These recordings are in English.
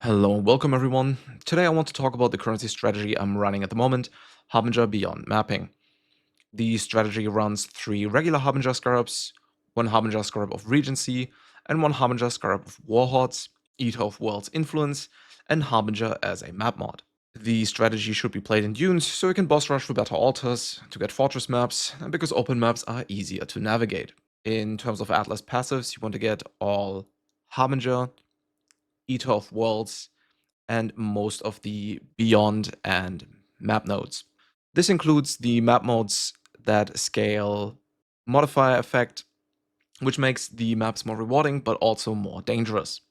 Hello and welcome everyone. Today I want to talk about the currency strategy I'm running at the moment, Harbinger Beyond Mapping. The strategy runs 3 regular Harbinger Scarabs, 1 Harbinger Scarab of Regency, and 1 Harbinger Scarab of Warhoards, Eater of Worlds Influence, and Harbinger as a map mod. The strategy should be played in dunes, so you can boss rush for better altars, to get fortress maps, and because open maps are easier to navigate. In terms of Atlas passives, you want to get all Harbinger, Eater of Worlds, and most of the Beyond and map nodes. This includes the map modes that scale modifier effect, which makes the maps more rewarding but also more dangerous.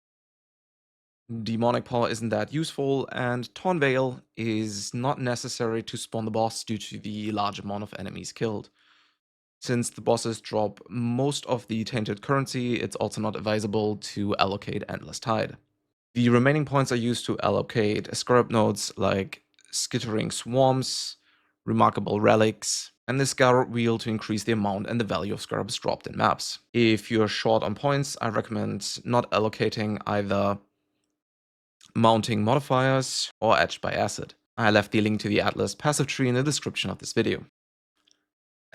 Demonic power isn't that useful, and Torn Veil is not necessary to spawn the boss due to the large amount of enemies killed. Since the bosses drop most of the tainted currency, it's also not advisable to allocate Endless Tide. The remaining points are used to allocate scarab nodes like Skittering Swarms, Remarkable Relics, and the Scarab Wheel to increase the amount and the value of scarabs dropped in maps. If you're short on points, I recommend not allocating either mounting modifiers or Edged by Acid. I left the link to the Atlas passive tree in the description of this video.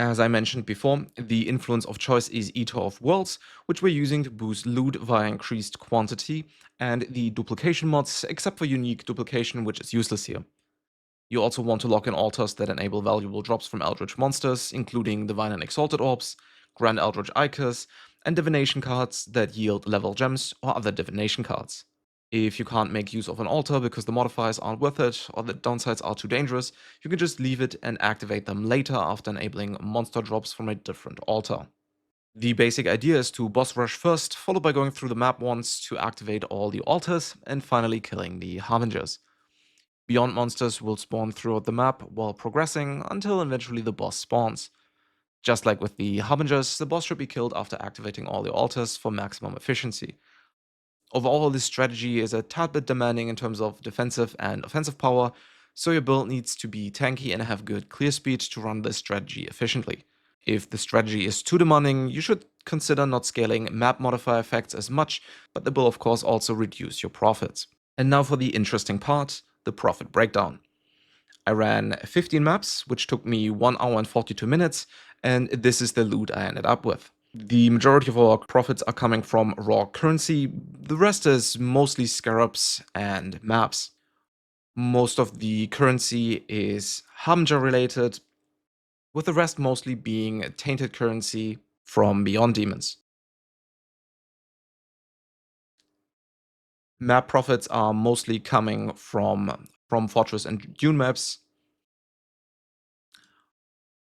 As I mentioned before, the influence of choice is Eater of Worlds, which we're using to boost loot via increased quantity, and the duplication mods, except for unique duplication, which is useless here. You also want to lock in altars that enable valuable drops from Eldritch monsters, including Divine and Exalted Orbs, Grand Eldritch Icons, and divination cards that yield level gems or other divination cards. If you can't make use of an altar because the modifiers aren't worth it or the downsides are too dangerous, you can just leave it and activate them later after enabling monster drops from a different altar. The basic idea is to boss rush first, followed by going through the map once to activate all the altars, and finally killing the Harbingers. Beyond monsters will spawn throughout the map while progressing until eventually the boss spawns. Just like with the Harbingers, the boss should be killed after activating all the altars for maximum efficiency. Overall, this strategy is a tad bit demanding in terms of defensive and offensive power, so your build needs to be tanky and have good clear speed to run this strategy efficiently. If the strategy is too demanding, you should consider not scaling map modifier effects as much, but that will of course also reduce your profits. And now for the interesting part, the profit breakdown. I ran 15 maps, which took me 1 hour and 42 minutes, and this is the loot I ended up with. The majority of our profits are coming from raw currency, the rest is mostly scarabs and maps. Most of the currency is Harbinger related, with the rest mostly being tainted currency from Beyond Demons. Map profits are mostly coming from Fortress and Dune maps,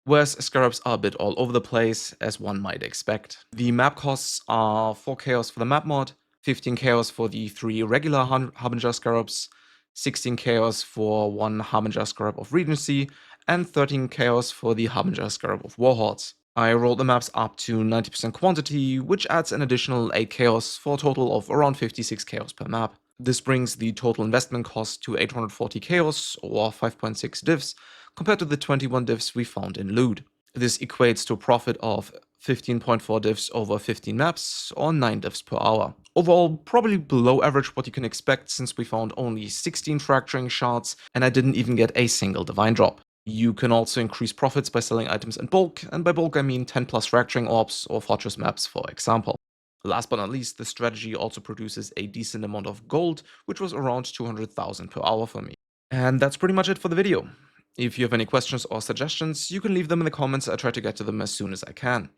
whereas scarabs are a bit all over the place, as one might expect. The map costs are 4 chaos for the map mod, 15 chaos for the 3 regular Harbinger Scarabs, 16 chaos for 1 Harbinger Scarab of Regency, and 13 chaos for the Harbinger Scarab of Warhoards. I rolled the maps up to 90% quantity, which adds an additional 8 chaos for a total of around 56 chaos per map. This brings the total investment cost to 840 chaos, or 5.6 divs, compared to the 21 divs we found in loot. This equates to a profit of 15.4 divs over 15 maps, or 9 divs per hour. Overall, probably below average what you can expect since we found only 16 fracturing shards, and I didn't even get a single divine drop. You can also increase profits by selling items in bulk, and by bulk I mean 10 plus fracturing orbs or fortress maps for example. Last but not least, the strategy also produces a decent amount of gold, which was around 200,000 per hour for me. And that's pretty much it for the video. If you have any questions or suggestions, you can leave them in the comments. I try to get to them as soon as I can.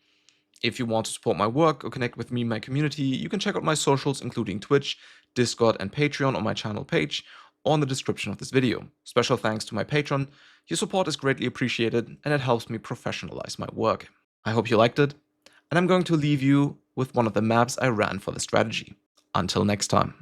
If you want to support my work or connect with me and my community, you can check out my socials including Twitch, Discord, and Patreon on my channel page or in the description of this video. Special thanks to my patron. Your support is greatly appreciated and it helps me professionalize my work. I hope you liked it, and I'm going to leave you with one of the maps I ran for the strategy. Until next time.